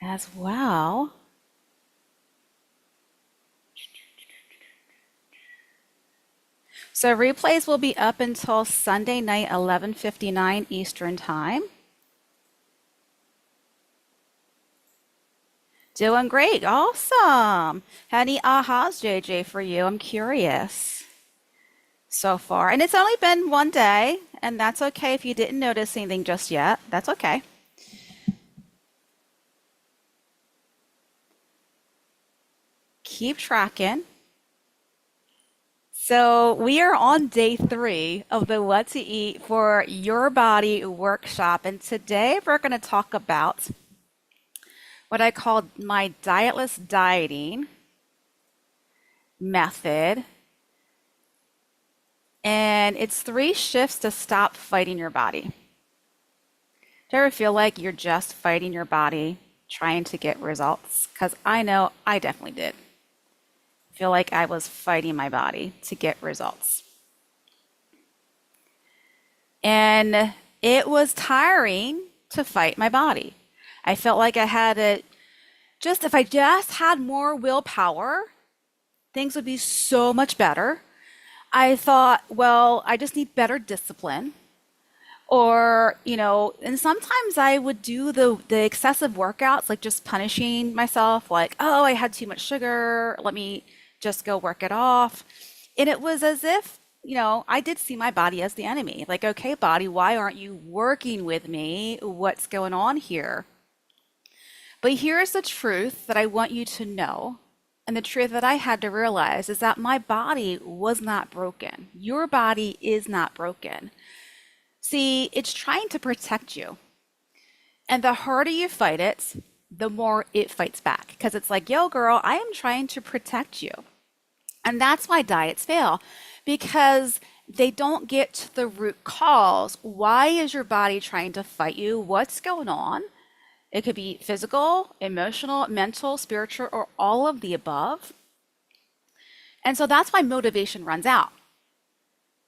as well. So replays will be up until Sunday night, 11:59 Eastern Time. Doing great. Awesome. Any ahas, JJ, for you? I'm curious so far. And it's only been one day, and that's okay if you didn't notice anything just yet. That's okay. Keep tracking. So we are on day 3 of the What to Eat for Your Body workshop. And today we're going to talk about what I call my dietless dieting method. And it's 3 shifts to stop fighting your body. Do you ever feel like you're just fighting your body trying to get results? Because I know I definitely did. Feel like I was fighting my body to get results. And it was tiring to fight my body. I felt like I had to just, if I just had more willpower, things would be so much better. I thought, well, I just need better discipline. Or, and sometimes I would do the excessive workouts, like just punishing myself, like, oh, I had too much sugar, let me just go work it off. And it was as if, I did see my body as the enemy. Like, okay, body, why aren't you working with me? What's going on here? But here's the truth that I want you to know. And the truth that I had to realize is that my body was not broken. Your body is not broken. See, it's trying to protect you. And the harder you fight it, the more it fights back. Because it's like, yo, girl, I am trying to protect you. And that's why diets fail, because they don't get to the root cause. Why is your body trying to fight you? What's going on? It could be physical, emotional, mental, spiritual, or all of the above. And so that's why motivation runs out.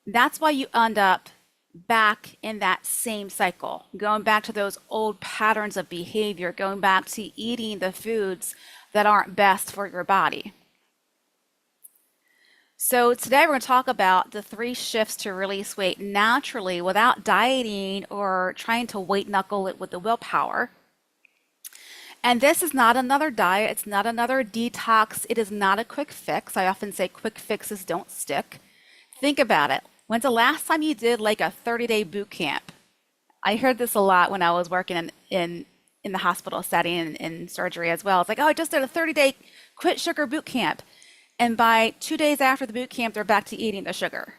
That's why you end up back in that same cycle, going back to those old patterns of behavior, going back to eating the foods that aren't best for your body. So today we're going to talk about the 3 shifts to release weight naturally without dieting or trying to white knuckle it with the willpower. And this is not another diet. It's not another detox. It is not a quick fix. I often say quick fixes don't stick. Think about it. When's the last time you did like a 30-day boot camp? I heard this a lot when I was working in the hospital setting and in surgery as well. It's like, oh, I just did a 30-day quit sugar boot camp. And by 2 days after the boot camp, they're back to eating the sugar.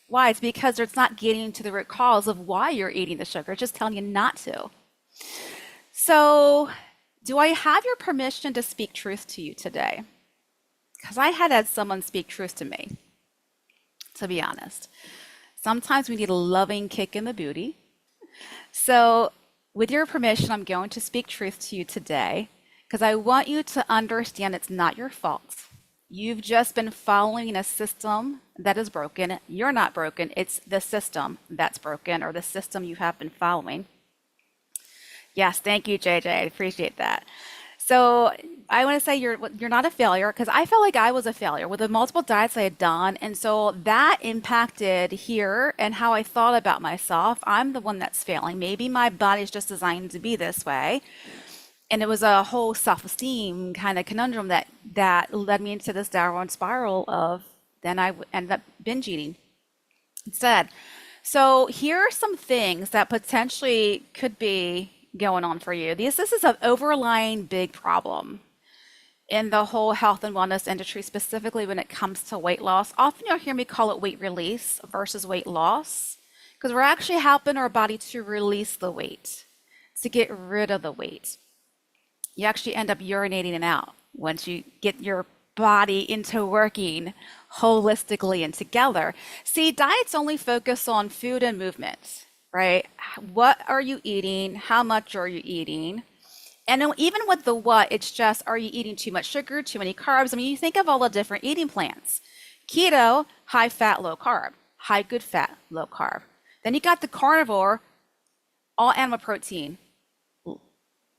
Why? It's because it's not getting to the root cause of why you're eating the sugar. It's just telling you not to. So, do I have your permission to speak truth to you today? Because I had someone speak truth to me, to be honest. Sometimes we need a loving kick in the booty. So, with your permission, I'm going to speak truth to you today because I want you to understand it's not your fault. You've just been following a system that is broken. You're not broken. It's the system that's broken, or the system you have been following. Yes, thank you, JJ. I appreciate that. So I want to say you're not a failure, because I felt like I was a failure with the multiple diets I had done, and so that impacted here and how I thought about myself. I'm the one that's failing. Maybe my body's just designed to be this way. And it was a whole self-esteem kind of conundrum that led me into this downward spiral of then I ended up binge eating instead. So here are some things that potentially could be going on for you. This is an overlying big problem in the whole health and wellness industry, specifically when it comes to weight loss. Often you'll hear me call it weight release versus weight loss, because we're actually helping our body to release the weight, to get rid of the weight. You actually end up urinating it out once you get your body into working holistically and together. See, diets only focus on food and movement, right? What are you eating? How much are you eating? And then even with the what, it's just, are you eating too much sugar, too many carbs? I mean, you think of all the different eating plans. Keto, high fat, low carb. High good fat, low carb. Then you got the carnivore, all animal protein,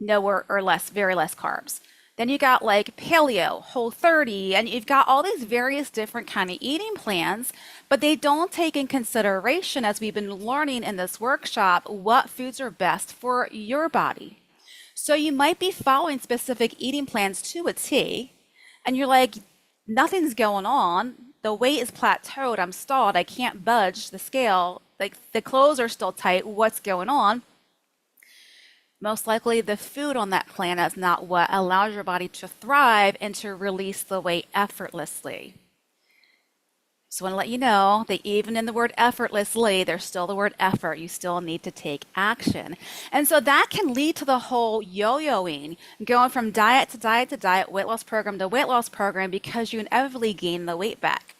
no or less, very less carbs. Then you got like paleo, whole 30, and you've got all these various different kind of eating plans, but they don't take in consideration, as we've been learning in this workshop, what foods are best for your body. So you might be following specific eating plans to a T, and you're like, nothing's going on. The weight is plateaued. I'm stalled. I can't budge the scale. Like the clothes are still tight. What's going on? Most likely the food on that plan is not what allows your body to thrive and to release the weight effortlessly. So I want to let you know that even in the word effortlessly, there's still the word effort. You still need to take action. And so that can lead to the whole yo-yoing, going from diet to diet to diet, weight loss program to weight loss program, because you inevitably gain the weight back.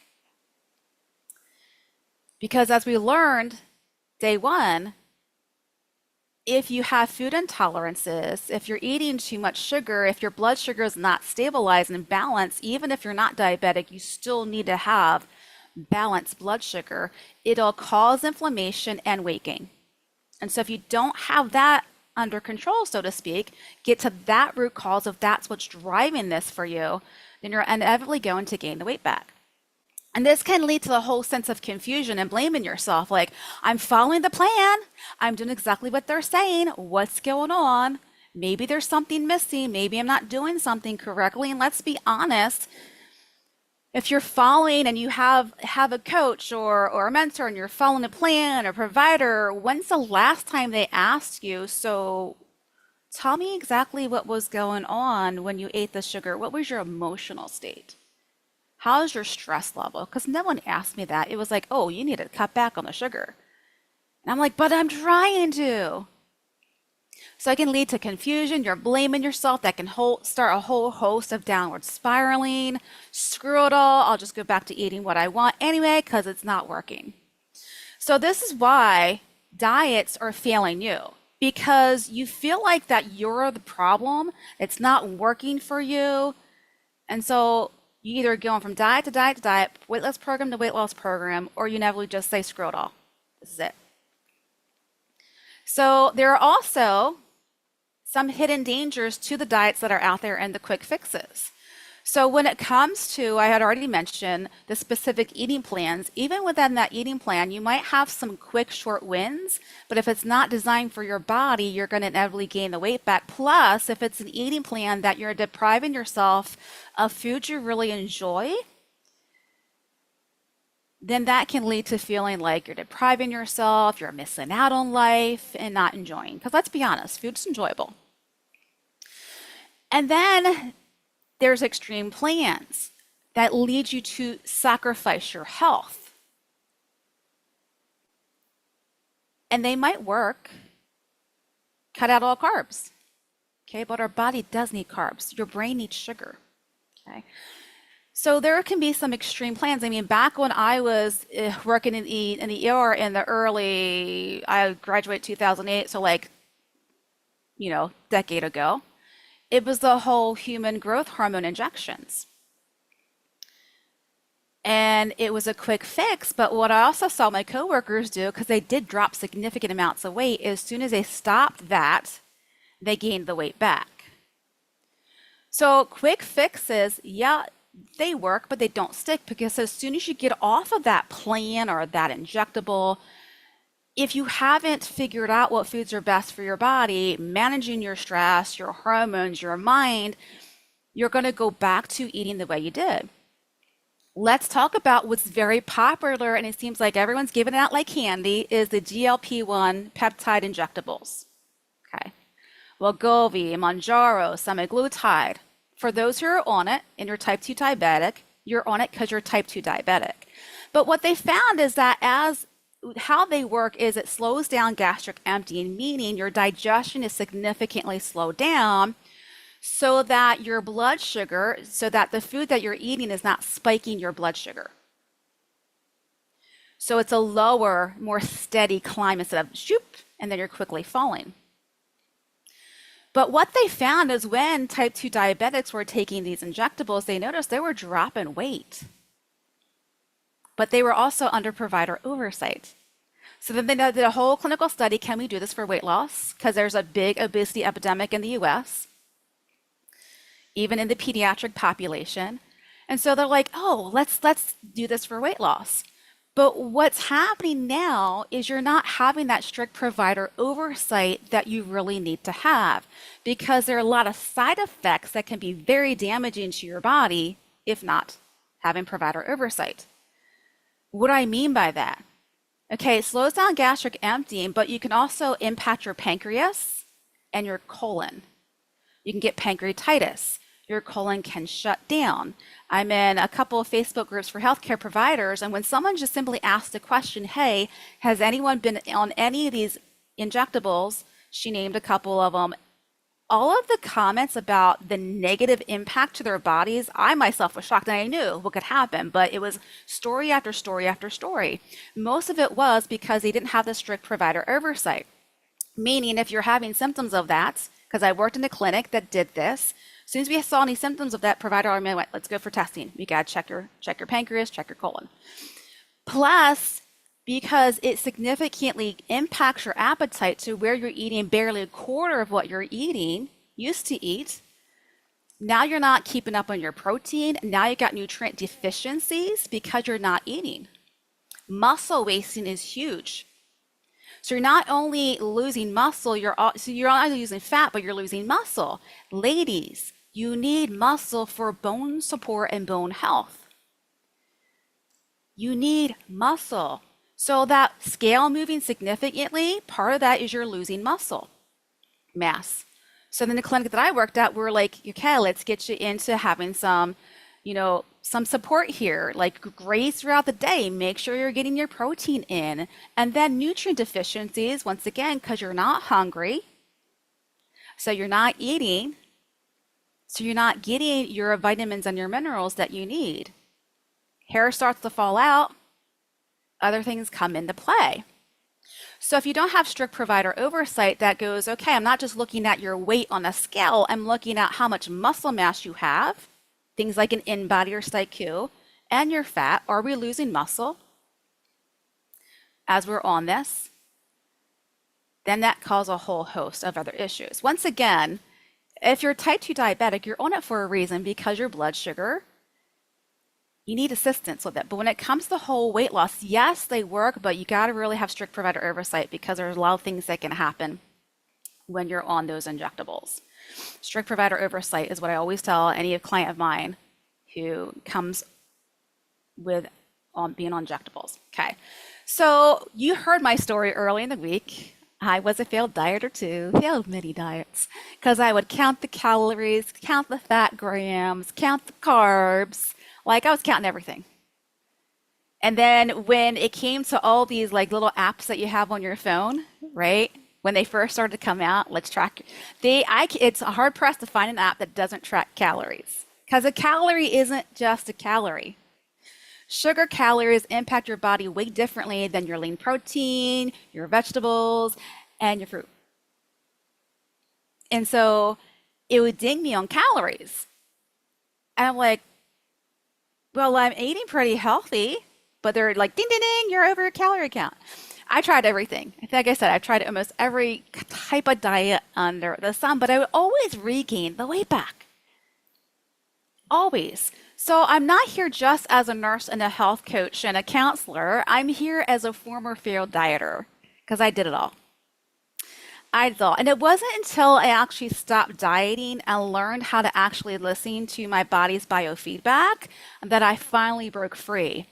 Because as we learned day one, if you have food intolerances, if you're eating too much sugar, if your blood sugar is not stabilized and balanced, even if you're not diabetic, you still need to have balanced blood sugar. It'll cause inflammation and weight gain. And so if you don't have that under control, so to speak, get to that root cause of that's what's driving this for you, then you're inevitably going to gain the weight back. And this can lead to the whole sense of confusion and blaming yourself. Like, I'm following the plan. I'm doing exactly what they're saying. What's going on? Maybe there's something missing. Maybe I'm not doing something correctly. And let's be honest. If you're following and you have a coach or a mentor and you're following a plan or provider, when's the last time they asked you, so tell me exactly what was going on when you ate the sugar? What was your emotional state? How's your stress level? Because no one asked me that. It was like, oh, you need to cut back on the sugar. And I'm like, but I'm trying to. So it can lead to confusion. You're blaming yourself. That can start a whole host of downward spiraling. Screw it all. I'll just go back to eating what I want anyway because it's not working. So this is why diets are failing you, because you feel like that you're the problem. It's not working for you. And so you either going from diet to diet to diet, weight loss program to weight loss program, or you inevitably just say, screw it all. This is it. So there are also some hidden dangers to the diets that are out there and the quick fixes. So when it comes to, I had already mentioned the specific eating plans, even within that eating plan, you might have some quick short wins, but if it's not designed for your body, you're going to inevitably gain the weight back. Plus, if it's an eating plan that you're depriving yourself of food you really enjoy, then that can lead to feeling like you're depriving yourself, you're missing out on life and not enjoying. Because let's be honest, food's enjoyable. And then there's extreme plans that lead you to sacrifice your health. And they might work. Cut out all carbs. Okay, but our body does need carbs. Your brain needs sugar. Okay. So there can be some extreme plans. I mean, back when I was working in the ER in the early, I graduated 2008, so like, decade ago, it was the whole human growth hormone injections. And it was a quick fix, but what I also saw my coworkers do, because they did drop significant amounts of weight, as soon as they stopped that, they gained the weight back. So quick fixes, yeah, they work, but they don't stick, because as soon as you get off of that plan or that injectable, if you haven't figured out what foods are best for your body, managing your stress, your hormones, your mind, you're going to go back to eating the way you did. Let's talk about what's very popular, and it seems like everyone's giving it out like candy, is the GLP-1 peptide injectables. Okay. Wegovy, Mounjaro, semaglutide. For those who are on it and you're type 2 diabetic, you're on it because you're type 2 diabetic. But what they found is that how they work is it slows down gastric emptying, meaning your digestion is significantly slowed down so that your blood sugar, so that the food that you're eating is not spiking your blood sugar. So it's a lower, more steady climb instead of shoop, and then you're quickly falling. But what they found is when type 2 diabetics were taking these injectables, they noticed they were dropping weight. But they were also under provider oversight. So then they did a whole clinical study. Can we do this for weight loss? Because there's a big obesity epidemic in the US, even in the pediatric population. And so they're like, oh, let's do this for weight loss. But what's happening now is you're not having that strict provider oversight that you really need to have, because there are a lot of side effects that can be very damaging to your body if not having provider oversight. What do I mean by that? Okay, it slows down gastric emptying, but you can also impact your pancreas and your colon. You can get pancreatitis. Your colon can shut down. I'm in a couple of Facebook groups for healthcare providers, and when someone just simply asks the question, hey, has anyone been on any of these injectables? She named a couple of them. All of the comments about the negative impact to their bodies, I myself was shocked, and I knew what could happen, but it was story after story after story. Most of it was because they didn't have the strict provider oversight. Meaning, if you're having symptoms of that, because I worked in a clinic that did this, as soon as we saw any symptoms of that, provider automatically went, let's go for testing. We got to check your pancreas, check your colon. Plus, because it significantly impacts your appetite to where you're eating barely a quarter of what you're used to eat, now you're not keeping up on your protein. Now you got nutrient deficiencies because you're not eating. Muscle wasting is huge. So you're not only losing muscle, you're not only losing fat, but you're losing muscle. Ladies, you need muscle for bone support and bone health. You need muscle. So that scale moving significantly, part of that is you're losing muscle mass. So then the clinic that I worked at, we're like, okay, let's get you into having some support here, like graze throughout the day. Make sure you're getting your protein in. And then nutrient deficiencies, once again, because you're not hungry. So you're not eating. So you're not getting your vitamins and your minerals that you need. Hair starts to fall out. Other things come into play. So if you don't have strict provider oversight that goes, okay, I'm not just looking at your weight on a scale, I'm looking at how much muscle mass you have, things like an in-body or psyche, and your fat. Are we losing muscle as we're on this? Then that causes a whole host of other issues. Once again, if you're type 2 diabetic, you're on it for a reason, because your blood sugar, you need assistance with it. But when it comes to whole weight loss, yes, they work, but you got to really have strict provider oversight, because there's a lot of things that can happen when you're on those injectables. Strict provider oversight is what I always tell any client of mine who comes with being on injectables. Okay, so you heard my story early in the week. I was a failed dieter too, failed many diets, because I would count the calories, count the fat grams, count the carbs. Like, I was counting everything. And then when it came to all these like little apps that you have on your phone, right? When they first started to come out, let's track. It's hard pressed to find an app that doesn't track calories, because a calorie isn't just a calorie. Sugar calories impact your body way differently than your lean protein, your vegetables, and your fruit. And so it would ding me on calories. And I'm like, well, I'm eating pretty healthy, but they're like, ding, ding, ding, you're over your calorie count. I tried everything. Like I said, I tried almost every type of diet under the sun, but I would always regain the weight back. Always. So I'm not here just as a nurse and a health coach and a counselor. I'm here as a former failed dieter, because I did it all. And it wasn't until I actually stopped dieting and learned how to actually listen to my body's biofeedback that I finally broke free.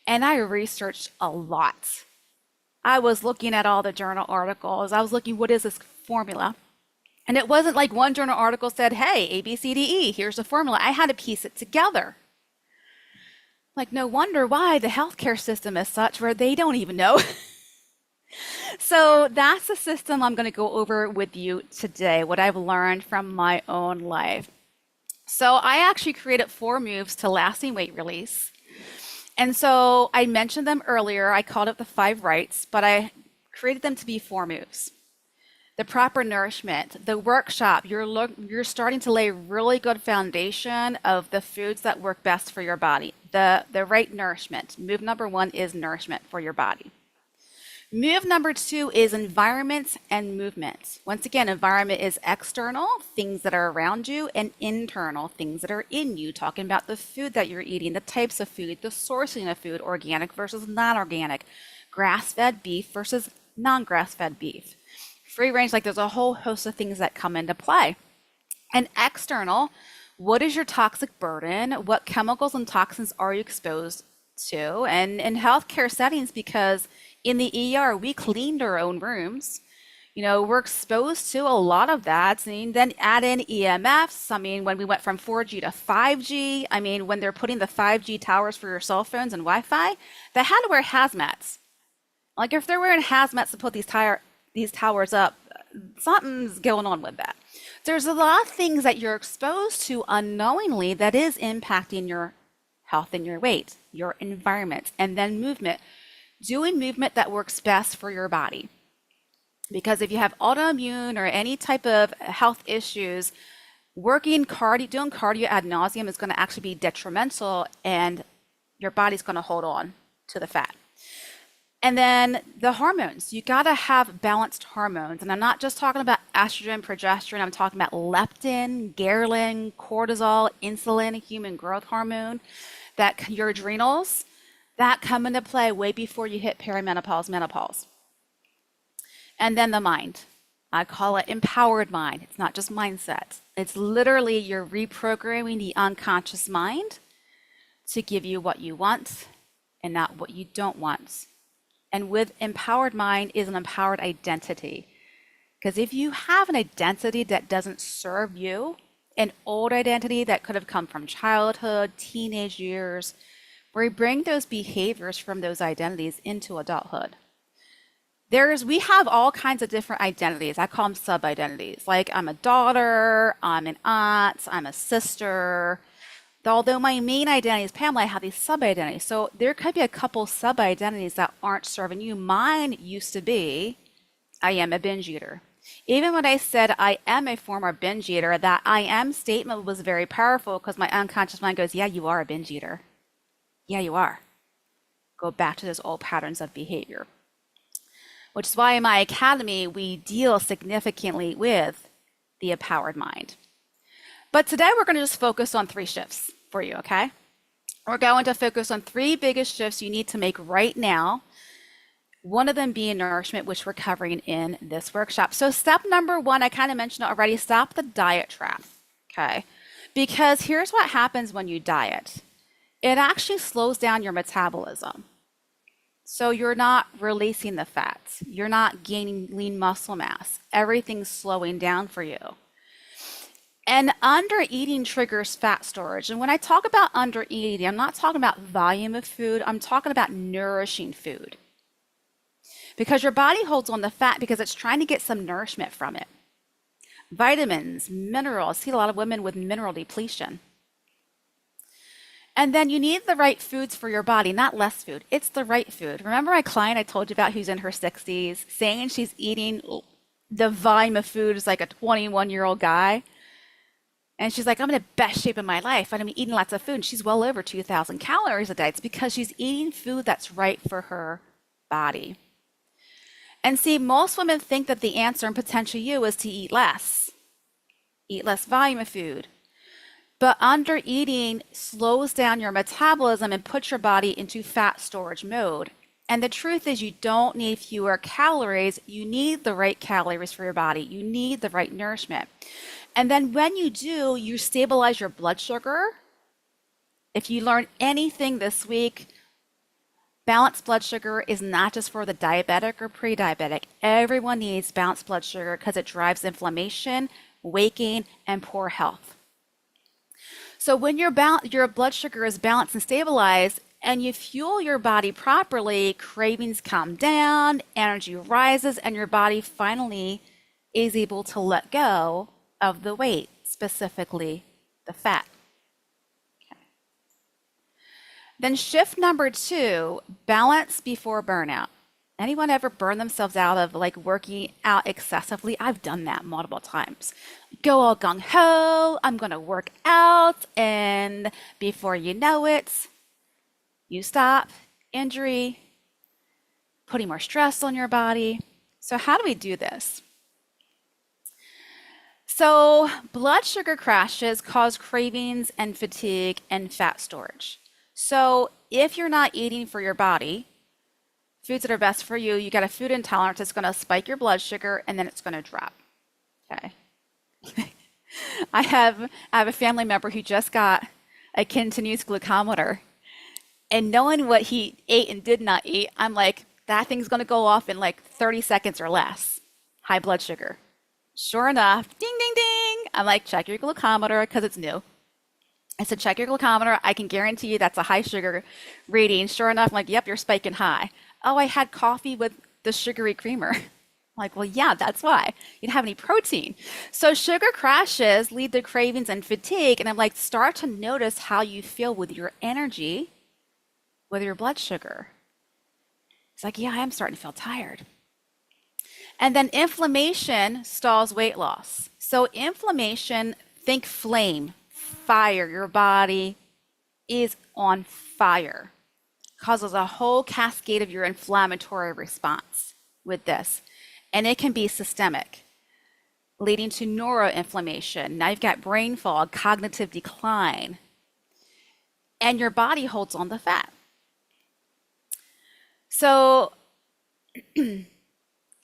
And I researched a lot. I was looking at all the journal articles. I was looking, what is this formula? And it wasn't like one journal article said, hey, A, B, C, D, E, here's the formula. I had to piece it together. Like, no wonder why the healthcare system is such where they don't even know. So that's the system I'm going to go over with you today, what I've learned from my own life. So I actually created 4 moves to lasting weight release. And so I mentioned them earlier. I called it the 5 rights, but I created them to be 4 moves. The proper nourishment, the workshop, you're starting to lay a really good foundation of the foods that work best for your body. The right nourishment. Move number 1 is nourishment for your body. Move number two is environment and movement. Once again, environment is external, things that are around you, and internal, things that are in you. Talking about the food that you're eating, the types of food, the sourcing of food, organic versus non organic, grass fed beef versus non grass fed beef. Free range, like there's a whole host of things that come into play. And external, what is your toxic burden? What chemicals and toxins are you exposed to? And in healthcare settings, because in the ER, we cleaned our own rooms. We're exposed to a lot of that. I mean, then add in EMFs. I mean, when we went from 4G to 5G, I mean, when they're putting the 5G towers for your cell phones and Wi-Fi, they had to wear hazmats. Like if they're wearing hazmats to put these towers up, something's going on with that. There's a lot of things that you're exposed to unknowingly that is impacting your health and your weight, your environment, and then movement. Doing movement that works best for your body. Because if you have autoimmune or any type of health issues, doing cardio ad nauseum is going to actually be detrimental, and your body's going to hold on to the fat. And then the hormones, you got to have balanced hormones. And I'm not just talking about estrogen, progesterone, I'm talking about leptin, ghrelin, cortisol, insulin, human growth hormone, that your adrenals, that come into play way before you hit perimenopause, menopause. And then the mind. I call it empowered mind. It's not just mindset. It's literally you're reprogramming the unconscious mind to give you what you want and not what you don't want. And with empowered mind is an empowered identity. Because if you have an identity that doesn't serve you, an old identity that could have come from childhood, teenage years, we bring those behaviors from those identities into adulthood. We have all kinds of different identities. I call them sub-identities. Like I'm a daughter, I'm an aunt, I'm a sister. Although my main identity is Pamela, I have these sub-identities. So there could be a couple sub-identities that aren't serving you. Mine used to be, I am a binge eater. Even when I said I am a former binge eater, that I am statement was very powerful because my unconscious mind goes, yeah, you are a binge eater. Yeah, you are. Go back to those old patterns of behavior. Which is why in my academy, we deal significantly with the empowered mind. But today we're going to just focus on 3 shifts for you, okay? We're going to focus on 3 biggest shifts you need to make right now. One of them being nourishment, which we're covering in this workshop. So step number 1, I kind of mentioned it already, stop the diet trap, okay? Because here's what happens when you diet. It actually slows down your metabolism. So you're not releasing the fats. You're not gaining lean muscle mass. Everything's slowing down for you. And undereating triggers fat storage. And when I talk about undereating, I'm not talking about volume of food. I'm talking about nourishing food. Because your body holds on to fat because it's trying to get some nourishment from it. Vitamins, minerals. I see a lot of women with mineral depletion. And then you need the right foods for your body, not less food. It's the right food. Remember my client I told you about who's in her 60s saying she's eating the volume of food is like a 21-year-old guy? And she's like, I'm in the best shape of my life. And I'm eating lots of food. And she's well over 2,000 calories a day. It's because she's eating food that's right for her body. And see, most women think that the answer, and potentially you, is to eat less volume of food. But undereating slows down your metabolism and puts your body into fat storage mode. And the truth is you don't need fewer calories. You need the right calories for your body. You need the right nourishment. And then when you do, you stabilize your blood sugar. If you learn anything this week, balanced blood sugar is not just for the diabetic or pre-diabetic. Everyone needs balanced blood sugar because it drives inflammation, weight gain, and poor health. So when your blood sugar is balanced and stabilized, and you fuel your body properly, cravings calm down, energy rises, and your body finally is able to let go of the weight, specifically the fat. Okay. Then shift number 2, balance before burnout. Anyone ever burn themselves out of like working out excessively? I've done that multiple times. Go all gung ho, I'm gonna work out, and before you know it, you stop, injury, putting more stress on your body. So, how do we do this? So, blood sugar crashes cause cravings and fatigue and fat storage. So, if you're not eating for your body, foods that are best for you, you got a food intolerance that's going to spike your blood sugar and then it's going to drop. Okay. I have a family member who just got a continuous glucometer, and knowing what he ate and did not eat, I'm like, that thing's going to go off in like 30 seconds or less. High blood sugar. Sure enough, ding, ding, ding. I'm like, check your glucometer because it's new. I said, check your glucometer. I can guarantee you that's a high sugar reading. Sure enough, I'm like, yep, you're spiking high. Oh, I had coffee with the sugary creamer. I'm like, well, yeah, that's why. You didn't have any protein. So sugar crashes lead to cravings and fatigue. And I'm like, start to notice how you feel with your energy, with your blood sugar. It's like, yeah, I am starting to feel tired. And then inflammation stalls weight loss. So inflammation, think flame, fire. Your body is on fire. Causes a whole cascade of your inflammatory response with this. And it can be systemic, leading to neuroinflammation. Now you've got brain fog, cognitive decline, and your body holds on to fat. So, and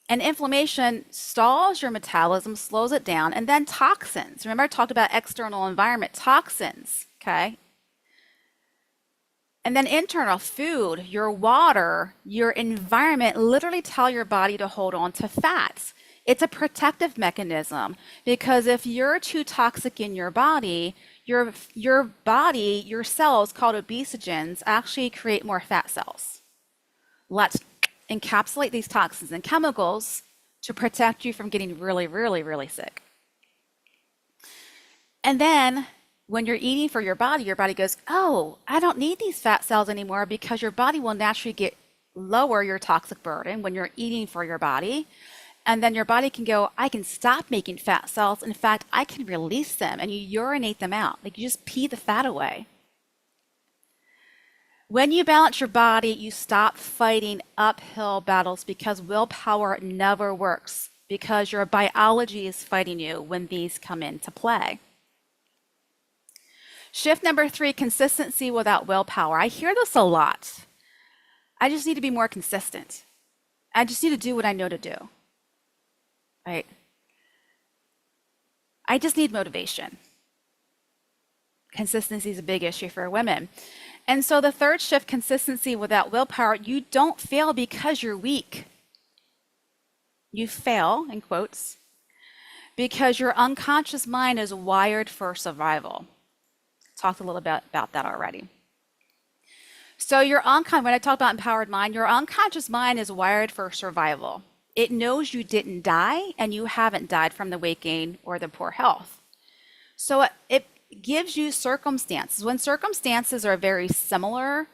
inflammation stalls your metabolism, slows it down, and then toxins. Remember, I talked about external environment, toxins, okay? And then internal food, your water, your environment literally tell your body to hold on to fats. It's a protective mechanism because if you're too toxic in your body, your body, your cells called obesogens actually create more fat cells. Let's encapsulate these toxins and chemicals to protect you from getting really, really, really sick. And then when you're eating for your body goes, oh, I don't need these fat cells anymore because your body will naturally lower your toxic burden when you're eating for your body. And then your body can go, I can stop making fat cells. In fact, I can release them, and you urinate them out. Like you just pee the fat away. When you balance your body, you stop fighting uphill battles because willpower never works, because your biology is fighting you when these come into play. Shift number 3, consistency without willpower. I hear this a lot. I just need to be more consistent. I just need to do what I know to do. Right? I just need motivation. Consistency is a big issue for women. And so the third shift, consistency without willpower, you don't fail because you're weak. You fail, in quotes, because your unconscious mind is wired for survival. Talked a little bit about that already. So when I talk about empowered mind, your unconscious mind is wired for survival. It knows you didn't die and you haven't died from the weight gain or the poor health. So it gives you circumstances. When circumstances are very similar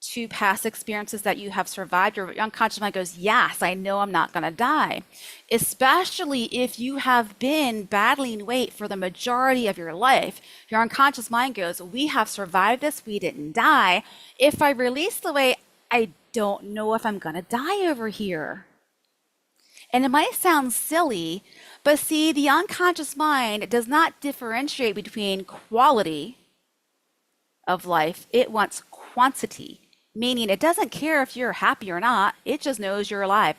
to past experiences that you have survived, your unconscious mind goes, yes, I know I'm not going to die. Especially if you have been battling weight for the majority of your life, your unconscious mind goes, we have survived this, we didn't die. If I release the weight, I don't know if I'm going to die over here. And it might sound silly, but see, the unconscious mind does not differentiate between quality of life. It wants quantity, meaning it doesn't care if you're happy or not. It just knows you're alive.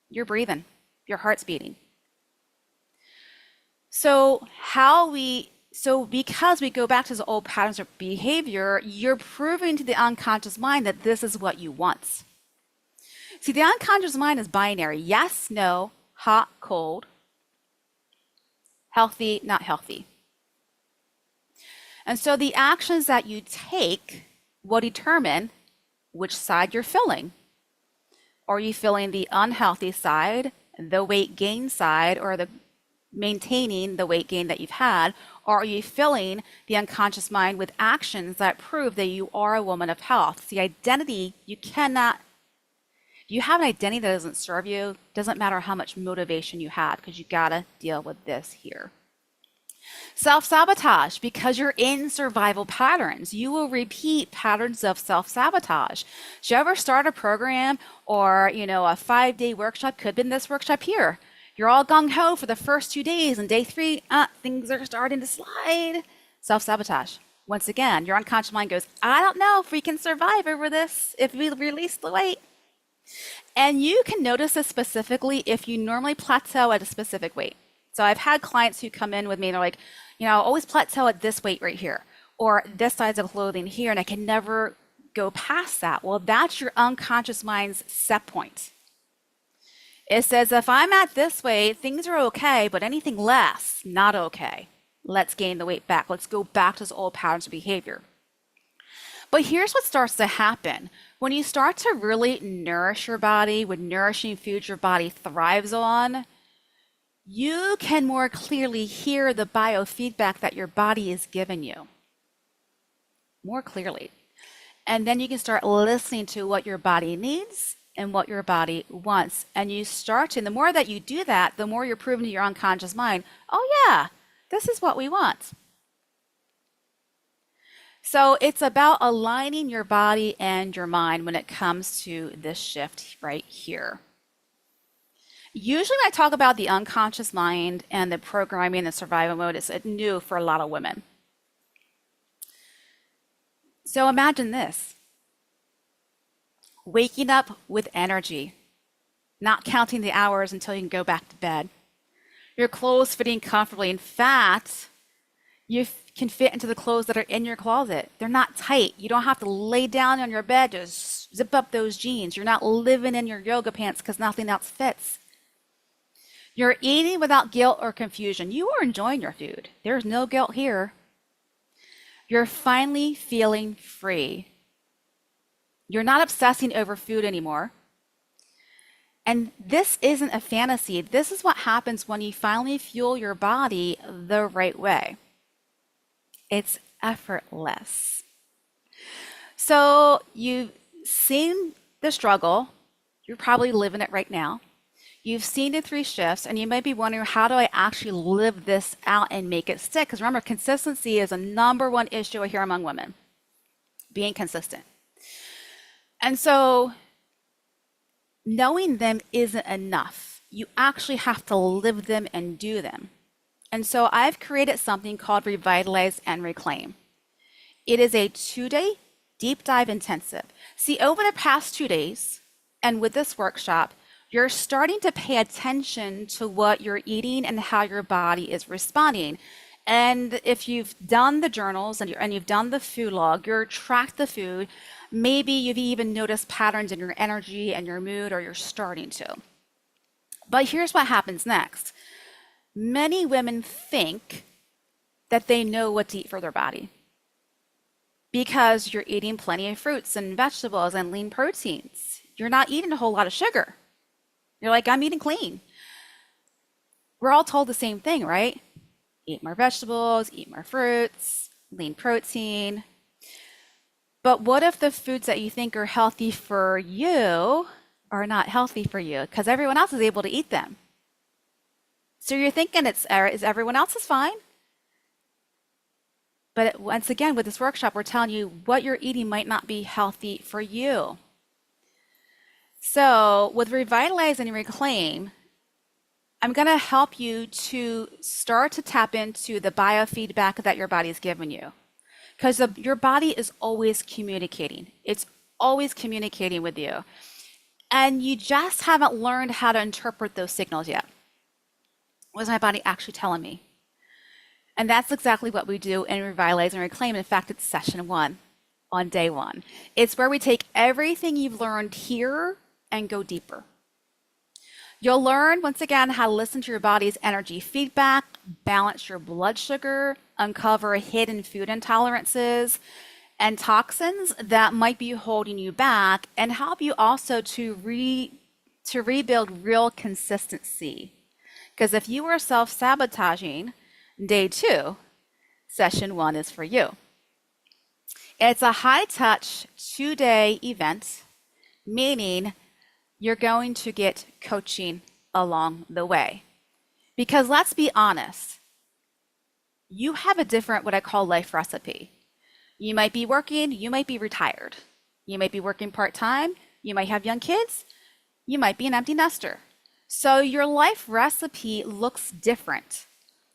You're breathing. Your heart's beating. So because we go back to the old patterns of behavior, you're proving to the unconscious mind that this is what you want. See, the unconscious mind is binary. Yes, no, hot, cold, healthy, not healthy. And so the actions that you take will determine which side you're filling. Are you filling the unhealthy side, the weight gain side, or the maintaining the weight gain that you've had? Or are you filling the unconscious mind with actions that prove that you are a woman of health? See, identity, you have an identity that doesn't serve you, doesn't matter how much motivation you have, because you gotta deal with this here. Self-sabotage, because you're in survival patterns. You will repeat patterns of self-sabotage. Did you ever start a program or, a 5-day workshop? Could have been this workshop here. You're all gung-ho for the first 2 days, and day three, things are starting to slide. Self-sabotage. Once again, your unconscious mind goes, I don't know if we can survive over this if we release the weight. And you can notice this specifically if you normally plateau at a specific weight. So I've had clients who come in with me and they're like, always plateau at this weight right here, or this size of clothing here, and I can never go past that. Well, that's your unconscious mind's set point. It says, if I'm at this weight, things are okay, but anything less, not okay. Let's gain the weight back. Let's go back to those old patterns of behavior. But here's what starts to happen. When you start to really nourish your body with nourishing foods your body thrives on, you can more clearly hear the biofeedback that your body is giving you more clearly. And then you can start listening to what your body needs and what your body wants. And you start to, and the more that you do that, the more you're proving to your unconscious mind, oh yeah, this is what we want. So it's about aligning your body and your mind when it comes to this shift right here. Usually when I talk about the unconscious mind and the programming and survival mode, it's new for a lot of women. So imagine this. Waking up with energy, not counting the hours until you can go back to bed. Your clothes fitting comfortably. In fact, you can fit into the clothes that are in your closet. They're not tight. You don't have to lay down on your bed to zip up those jeans. You're not living in your yoga pants because nothing else fits. You're eating without guilt or confusion. You are enjoying your food. There's no guilt here. You're finally feeling free. You're not obsessing over food anymore. And this isn't a fantasy. This is what happens when you finally fuel your body the right way. It's effortless. So you've seen the struggle. You're probably living it right now. You've seen the 3 shifts, and you might be wondering, how do I actually live this out and make it stick? Because remember, consistency is a #1 issue here among women, being consistent. And so knowing them isn't enough. You actually have to live them and do them. And so I've created something called Revitalize and Reclaim. It is a 2-day deep dive intensive. See, over the past 2 days, and with this workshop, you're starting to pay attention to what you're eating and how your body is responding. And if you've done the journals and you've done the food log, you're tracked the food, maybe you've even noticed patterns in your energy and your mood, or you're starting to. But here's what happens next. Many women think that they know what to eat for their body because you're eating plenty of fruits and vegetables and lean proteins. You're not eating a whole lot of sugar. You're like, I'm eating clean. We're all told the same thing, right? Eat more vegetables, eat more fruits, lean protein. But what if the foods that you think are healthy for you are not healthy for you because everyone else is able to eat them? So you're thinking is everyone else is fine. But once again, with this workshop, we're telling you what you're eating might not be healthy for you. So with Revitalize and Reclaim, I'm going to help you to start to tap into the biofeedback that your body is giving you. Because your body is always communicating. It's always communicating with you. And you just haven't learned how to interpret those signals yet. What is my body actually telling me? And that's exactly what we do in Revitalize and Reclaim. In fact, it's session 1 on day 1. It's where we take everything you've learned here and go deeper. You'll learn, once again, how to listen to your body's energy feedback, balance your blood sugar, uncover hidden food intolerances and toxins that might be holding you back, and help you also to rebuild real consistency. Because if you are self-sabotaging, day 2, session 1 is for you. It's a high-touch 2-day event, meaning you're going to get coaching along the way. Because let's be honest, you have a different, what I call life recipe. You might be working, you might be retired. You might be working part-time, you might have young kids, you might be an empty nester. So your life recipe looks different.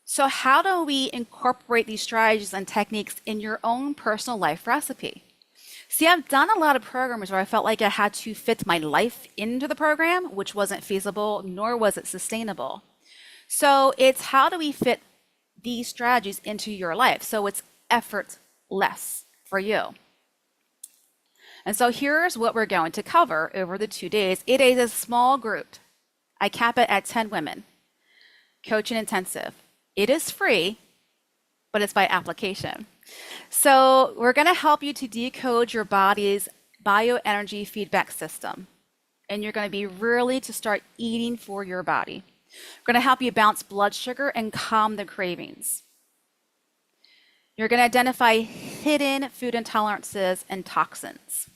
So how do we incorporate these strategies and techniques in your own personal life recipe? See, I've done a lot of programs where I felt like I had to fit my life into the program, which wasn't feasible, nor was it sustainable. So it's how do we fit these strategies into your life so it's effortless for you. And so here's what we're going to cover over the 2 days. It is a small group. I cap it at 10 women. Coaching intensive. It is free, but it's by application. So we're going to help you to decode your body's bioenergy feedback system. And you're going to be really to start eating for your body. We're going to help you balance blood sugar and calm the cravings. You're going to identify hidden food intolerances and toxins.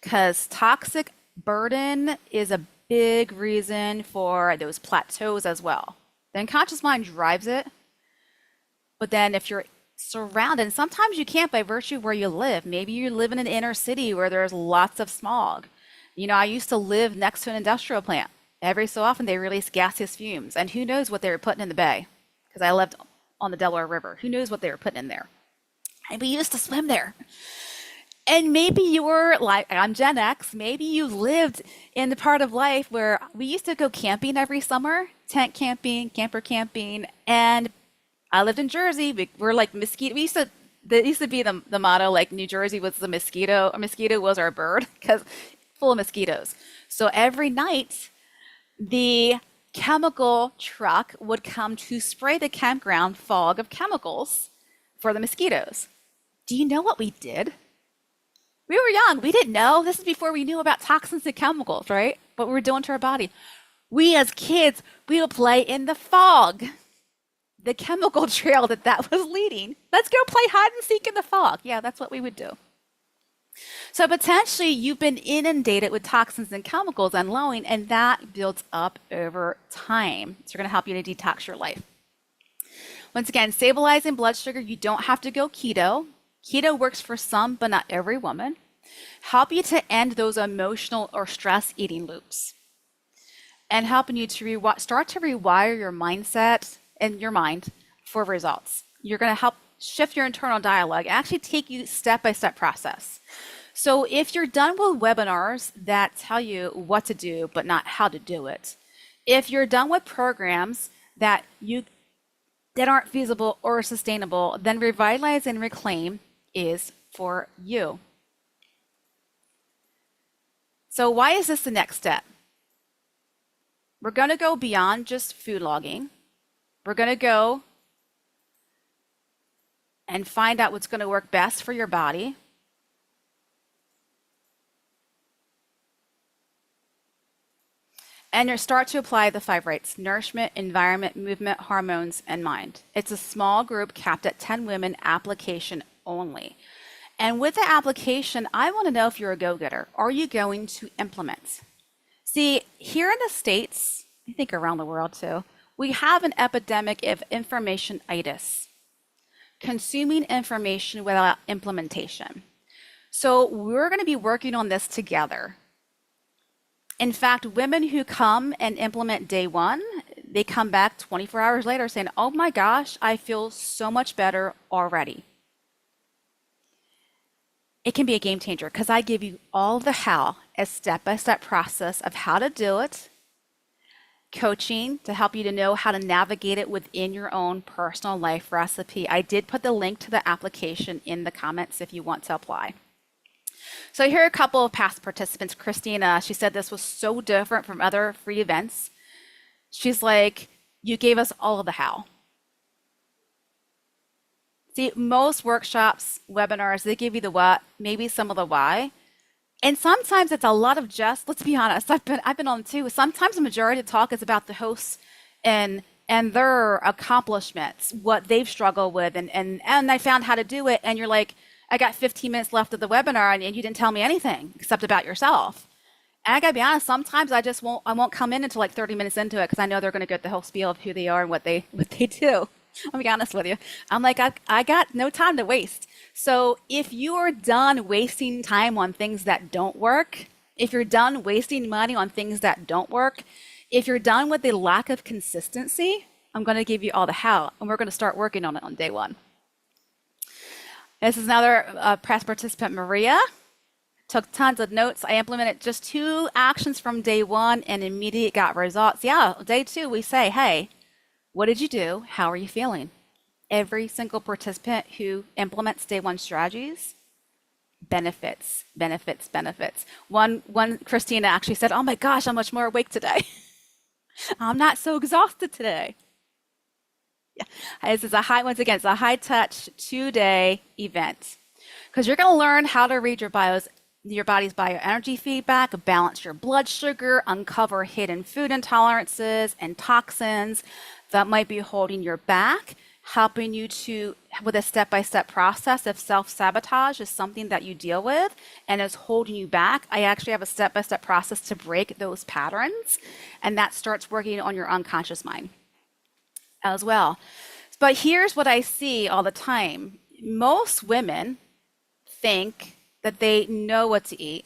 Because toxic burden is a big reason for those plateaus as well. The unconscious mind drives it, but then if you're surrounded, and sometimes you can't by virtue of where you live. Maybe you live in an inner city where there's lots of smog. You know, I used to live next to an industrial plant. Every so often they release gaseous fumes, and who knows what they were putting in the bay? Because I lived on the Delaware River. Who knows what they were putting in there? And we used to swim there. And maybe you were like, I'm Gen X, maybe you lived in the part of life where we used to go camping every summer, tent camping, camper camping, and I lived in Jersey. We're like mosquito. There used to be the motto like New Jersey was the mosquito. A mosquito was our bird because full of mosquitoes. So every night, the chemical truck would come to spray the campground fog of chemicals for the mosquitoes. Do you know what we did? We were young. We didn't know. This is before we knew about toxins and chemicals, right? What we were doing to our body. We as kids, we would play in the fog. The chemical trail that was leading. Let's go play hide and seek in the fog. Yeah, that's what we would do. So potentially you've been inundated with toxins and chemicals unlowing, and that builds up over time. So we're going to help you to detox your life. Once again, stabilizing blood sugar, you don't have to go keto. Keto works for some, but not every woman. Help you to end those emotional or stress eating loops. And helping you to start to rewire your mindset and your mind for results. You're going to help shift your internal dialogue, actually take you step-by-step process. So if you're done with webinars that tell you what to do, but not how to do it, if you're done with programs that aren't feasible or sustainable, then Revitalize and Reclaim is for you. So why is this the next step? We're going to go beyond just food logging. We're going to go and find out what's going to work best for your body. And you start to apply the 5 rights: nourishment, environment, movement, hormones, and mind. It's a small group capped at 10 women, application only. And with the application, I want to know if you're a go-getter. Are you going to implement? See, here in the States, I think around the world too, we have an epidemic of information-itis, consuming information without implementation. So we're going to be working on this together. In fact, women who come and implement day 1, they come back 24 hours later saying, oh my gosh, I feel so much better already. It can be a game changer because I give you all the how, a step-by-step process of how to do it, coaching to help you to know how to navigate it within your own personal life recipe. I did put the link to the application in the comments if you want to apply. So here are a couple of past participants. Christina, she said this was so different from other free events. She's like, you gave us all of the how. See, most workshops, webinars, they give you the what, maybe some of the why. And sometimes it's a lot of just, let's be honest, I've been on too. Sometimes the majority of the talk is about the hosts and their accomplishments, what they've struggled with, and I found how to do it. And you're like, I got 15 minutes left of the webinar and you didn't tell me anything except about yourself. And I gotta be honest, sometimes I won't come in until like 30 minutes into it because I know they're gonna get the whole spiel of who they are and what they do. I'll be honest with you. I'm like, I got no time to waste. So if you are done wasting time on things that don't work, if you're done wasting money on things that don't work, if you're done with the lack of consistency, I'm going to give you all the how, and we're going to start working on it on day one. This is another past participant, Maria. Took tons of notes. I implemented just 2 actions from day 1 and immediately got results. Yeah, day 2, we say, hey, what did you do? How are you feeling? Every single participant who implements day 1 strategies benefits, benefits, benefits. One Christina actually said, oh my gosh, I'm much more awake today. I'm not so exhausted today. Yeah, this is once again, it's a high touch 2-day event because you're going to learn how to read your body's bioenergy feedback, balance your blood sugar, uncover hidden food intolerances and toxins that might be holding you back, helping you with a step-by-step process if self-sabotage is something that you deal with and is holding you back. I actually have a step-by-step process to break those patterns, and that starts working on your unconscious mind as well. But here's what I see all the time. Most women think that they know what to eat,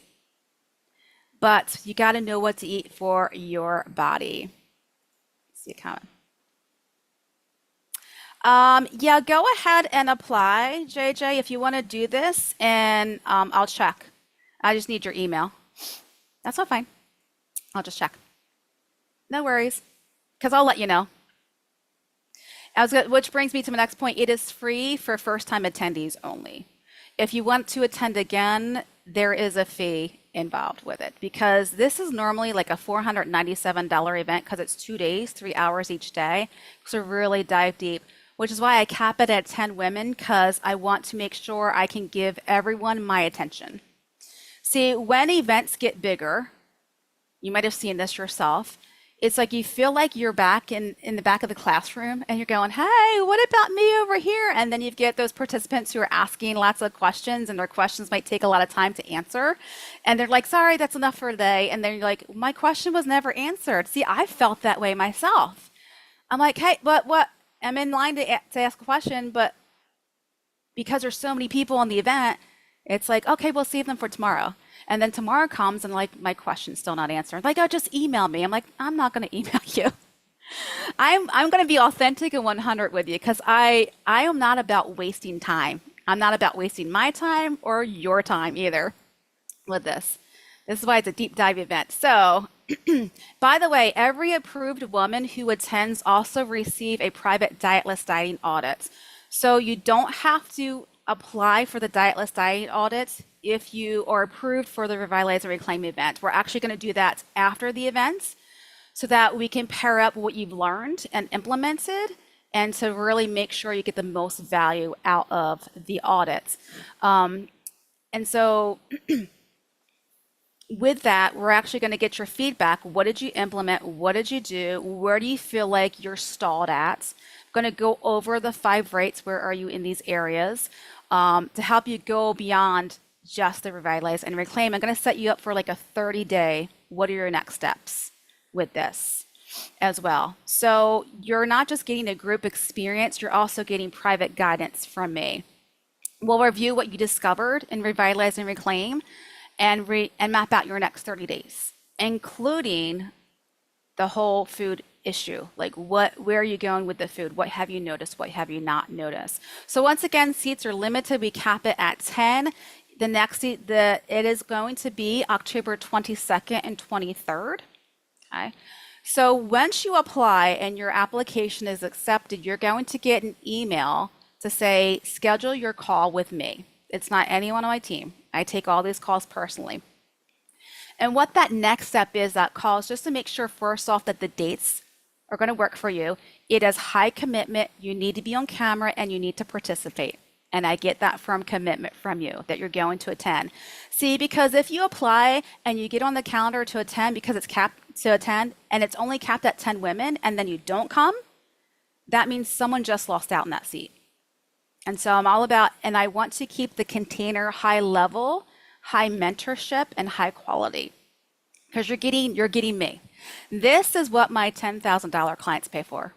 but you got to know what to eat for your body. Let's see a comment. Yeah, go ahead and apply, JJ, if you want to do this, and I'll check. I just need your email. That's all fine. I'll just check. No worries, because I'll let you know. Which brings me to my next point. It is free for first-time attendees only. If you want to attend again, there is a fee involved with it because this is normally like a $497 event because it's 2 days, 3 hours each day. So really dive deep, which is why I cap it at 10 women because I want to make sure I can give everyone my attention. See, when events get bigger, you might have seen this yourself, it's like you feel like you're back in the back of the classroom and you're going, hey, what about me over here? And then you get those participants who are asking lots of questions and their questions might take a lot of time to answer. And they're like, sorry, that's enough for today. And then you're like, my question was never answered. See, I felt that way myself. I'm like, hey, what? I'm in line to ask a question, but because there's so many people in the event, it's like, okay, we'll save them for tomorrow. And then tomorrow comes and like my question's still not answered. Like, oh, just email me. I'm like, I'm not going to email you. I'm going to be authentic and 100 with you because I am not about wasting time. I'm not about wasting my time or your time either with this. This is why it's a deep dive event. So, by the way, every approved woman who attends also receive a private Dietless dieting audit. So you don't have to apply for the Dietless dieting audit if you are approved for the Revitalize and Reclaim event. We're actually going to do that after the event so that we can pair up what you've learned and implemented and to really make sure you get the most value out of the audit. And so with that, we're actually going to get your feedback. What did you implement? What did you do? Where do you feel like you're stalled at? I'm going to go over the 5 rates. Where are you in these areas? To help you go beyond just the Revitalize and Reclaim. I'm going to set you up for like a 30-day, what are your next steps with this as well. So you're not just getting a group experience, you're also getting private guidance from me. We'll review what you discovered in Revitalize and Reclaim and map out your next 30 days, including the whole food issue. Like where are you going with the food? What have you noticed? What have you not noticed? So once again, seats are limited. We cap it at 10. It is going to be October 22nd and 23rd. Okay. So once you apply and your application is accepted, you're going to get an email to say, schedule your call with me. It's not anyone on my team. I take all these calls personally. And what that next step is, that call is just to make sure first off that the dates are going to work for you. It is high commitment. You need to be on camera and you need to participate. And I get that firm commitment from you that you're going to attend. See, because if you apply and you get on the calendar to attend because it's capped to attend and it's only capped at 10 women and then you don't come, that means someone just lost out in that seat. And so I'm all about, and I want to keep the container high level, high mentorship, and high quality because you're getting me. This is what my $10,000 clients pay for,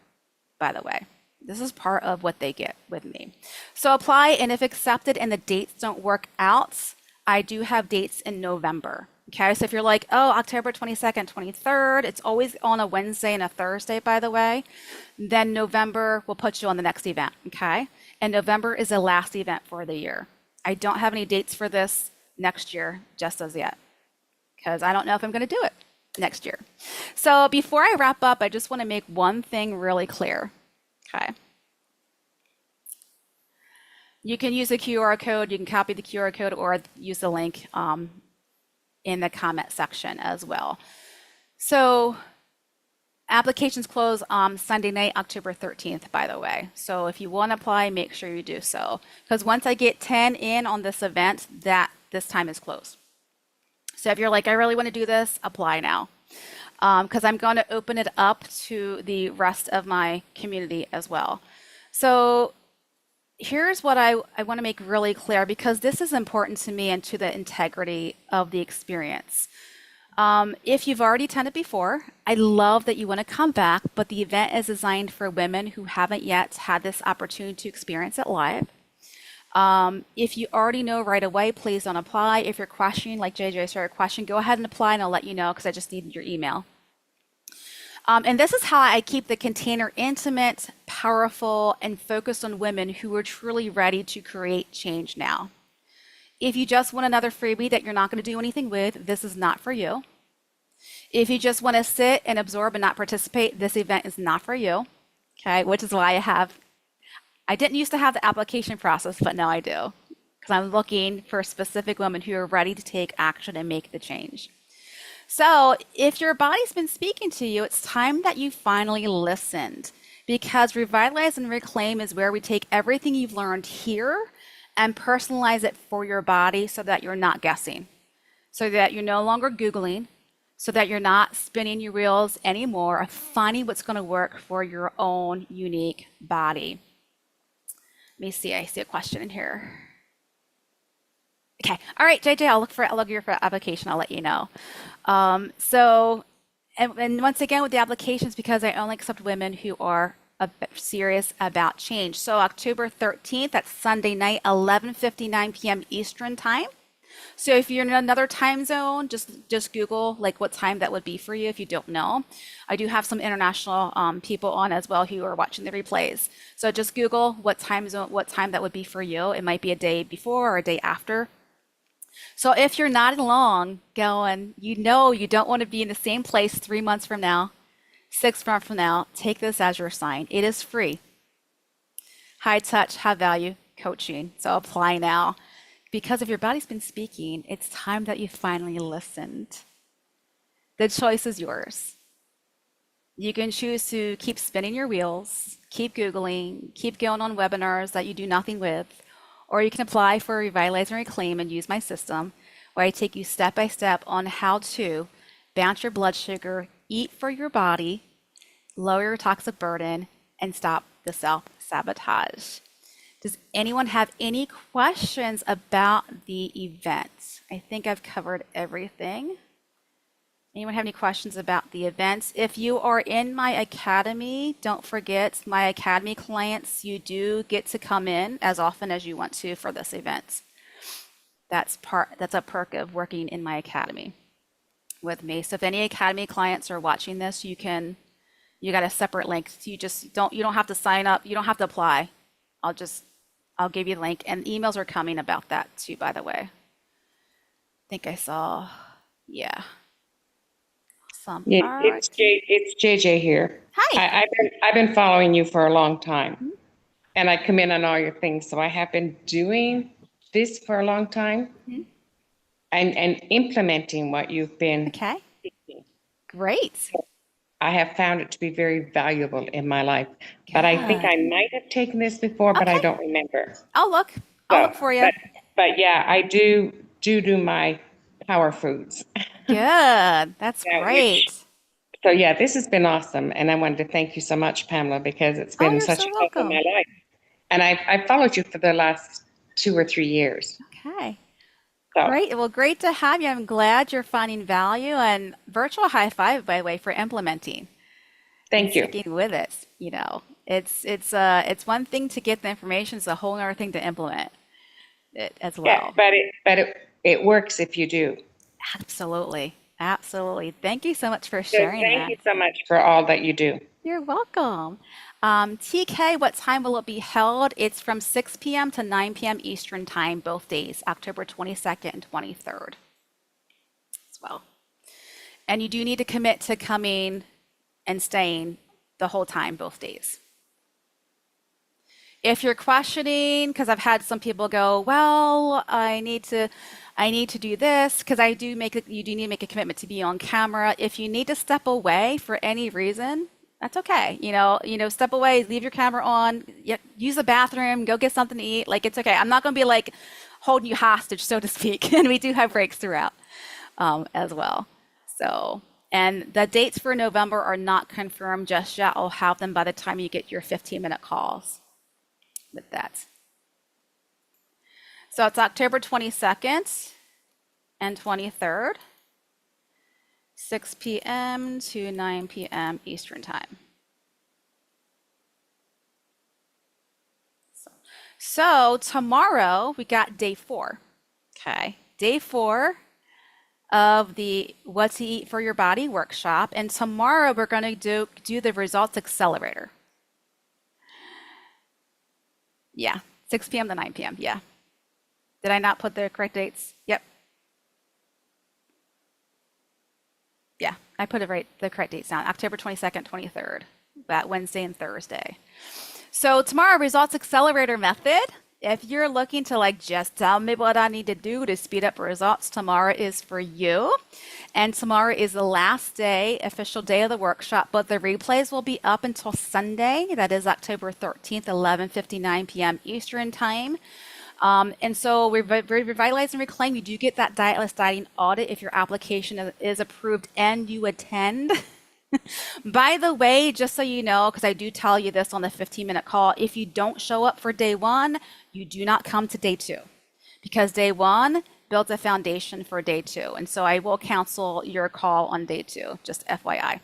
by the way. This is part of what they get with me. So apply, and if accepted and the dates don't work out, I do have dates in November. Okay, so if you're like, oh, October 22nd, 23rd, it's always on a Wednesday and a Thursday, by the way, then November will put you on the next event. Okay, and November is the last event for the year. I don't have any dates for this next year just as yet because I don't know if I'm going to do it next year. So before I wrap up, I just want to make one thing really clear. Okay. You can use the QR code, you can copy the QR code or use the link in the comment section as well. So applications close on Sunday night, October 13th, by the way. So if you want to apply, make sure you do so. Because once I get 10 in on this event, this time is closed. So if you're like, I really want to do this, apply now. Because I'm going to open it up to the rest of my community as well. So here's what I want to make really clear, because this is important to me and to the integrity of the experience. If you've already attended before, I love that you want to come back, but the event is designed for women who haven't yet had this opportunity to experience it live. If you already know right away, please don't apply. If you're questioning, like JJ started questioning, go ahead and apply and I'll let you know because I just need your email. And this is how I keep the container intimate, powerful, and focused on women who are truly ready to create change now. If you just want another freebie that you're not going to do anything with, this is not for you. If you just want to sit and absorb and not participate, this event is not for you. Okay, which is why I didn't used to have the application process, but now I do. Because I'm looking for specific women who are ready to take action and make the change. So if your body's been speaking to you, it's time that you finally listened, because Revitalize and Reclaim is where we take everything you've learned here and personalize it for your body so that you're not guessing, so that you're no longer Googling, so that you're not spinning your wheels anymore of finding what's going to work for your own unique body. Let me see, I see a question in here. Okay, all right, JJ, I'll look for your application, I'll let you know. And once again with the applications, because I only accept women who are serious about change. So October 13th, that's Sunday night, 11:59 p.m. Eastern time. So if you're in another time zone, just Google like what time that would be for you if you don't know. I do have some international people on as well who are watching the replays. So just Google what time that would be for you. It might be a day before or a day after. So if you're nodding along going, you know you don't want to be in the same place 3 months from now, 6 months from now, take this as your sign. It is free. High touch, high value coaching. So apply now. Because if your body's been speaking, it's time that you finally listened. The choice is yours. You can choose to keep spinning your wheels, keep Googling, keep going on webinars that you do nothing with, or you can apply for Revitalize and Reclaim and use my system where I take you step by step on how to balance your blood sugar, eat for your body, lower your toxic burden, and stop the self-sabotage. Does anyone have any questions about the event? I think I've covered everything. Anyone have any questions about the events? If you are in my academy, don't forget my academy clients, you do get to come in as often as you want to for this event. That's a perk of working in my academy with me. So if any academy clients are watching this, you got a separate link. You don't have to sign up, you don't have to apply. I'll give you the link, and emails are coming about that too, by the way. I think I saw, yeah. Yeah, it's JJ here. Hi. I've been following you for a long time, and I come in on all your things. So I have been doing this for a long time, and implementing what you've been. Okay. teaching. Great. I have found it to be very valuable in my life. But I think I might have taken this before, but I Okay. don't remember. I'll look for you. But yeah, I do my power foods. Good. That's Yeah, great. So yeah, this has been awesome, and I wanted to thank you so much, Pamela, because it's Oh, been you're such so a help in my welcome. life. And I've followed you for the last 2 or 3 years. Okay. So Great. Well, great to have you. I'm glad you're finding value, and virtual high five, by the way, for implementing and thank you. sticking with it. It's one thing to get the information, it's a whole other thing to implement it as Yeah, well. but it works if you do. Absolutely. Absolutely. Thank you so much for So sharing thank that. you so much for all that you do. You're welcome. TK, what time will it be held? It's from 6 p.m. to 9 p.m. Eastern Time, both days, October 22nd and 23rd as well. And you do need to commit to coming and staying the whole time, both days. If you're questioning, because I've had some people go, well, I need to do this because I do make it, you do need to make a commitment to be on camera. If you need to step away for any reason, that's okay. Step away, leave your camera on, use the bathroom, go get something to eat. Like it's okay. I'm not going to be like holding you hostage, so to speak. And we do have breaks throughout as well. So, and the dates for November are not confirmed just yet. I'll have them by the time you get your 15-minute calls with that. So it's October 22nd and 23rd, 6 p.m. to 9 p.m. Eastern Time. So tomorrow we got day 4. Okay, day 4 of the What to Eat for Your Body workshop. And tomorrow we're going to do the results accelerator. Yeah, 6 p.m. to 9 p.m. Yeah. Did I not put the correct dates? Yep. Yeah, I put the correct dates down. October 22nd, 23rd, that Wednesday and Thursday. So tomorrow, results accelerator method. If you're looking to just tell me what I need to do to speed up results, tomorrow is for you. And tomorrow is the last day, official day of the workshop, but the replays will be up until Sunday. That is October 13th, 11:59 p.m. Eastern Time. And so we Revitalize and Reclaim, you do get that Dietless dieting audit if your application is approved and you attend. By the way, just so you know, because I do tell you this on the 15-minute call, if you don't show up for day 1, you do not come to day 2 because day 1 builds a foundation for day 2. And so I will cancel your call on day 2, just FYI.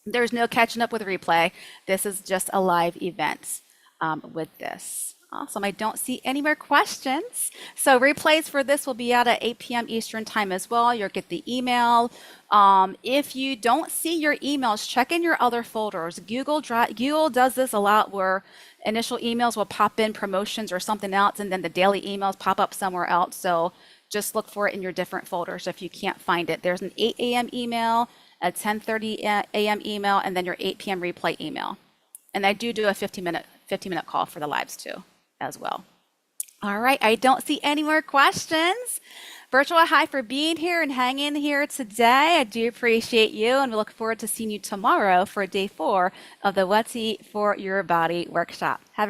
There's no catching up with replay. This is just a live event with this. Awesome. I don't see any more questions. So replays for this will be out at 8 p.m. Eastern Time as well. You'll get the email. If you don't see your emails, check in your other folders. Google does this a lot where initial emails will pop in promotions or something else, and then the daily emails pop up somewhere else. So just look for it in your different folders if you can't find it. There's an 8 a.m. email, a 10:30 a.m. email, and then your 8 p.m. replay email. And I do a 15-minute call for the lives too, as well. All right, I don't see any more questions. Virtual hi for being here and hanging here today. I do appreciate you, and we look forward to seeing you tomorrow for day 4 of the What to Eat for Your Body workshop. Have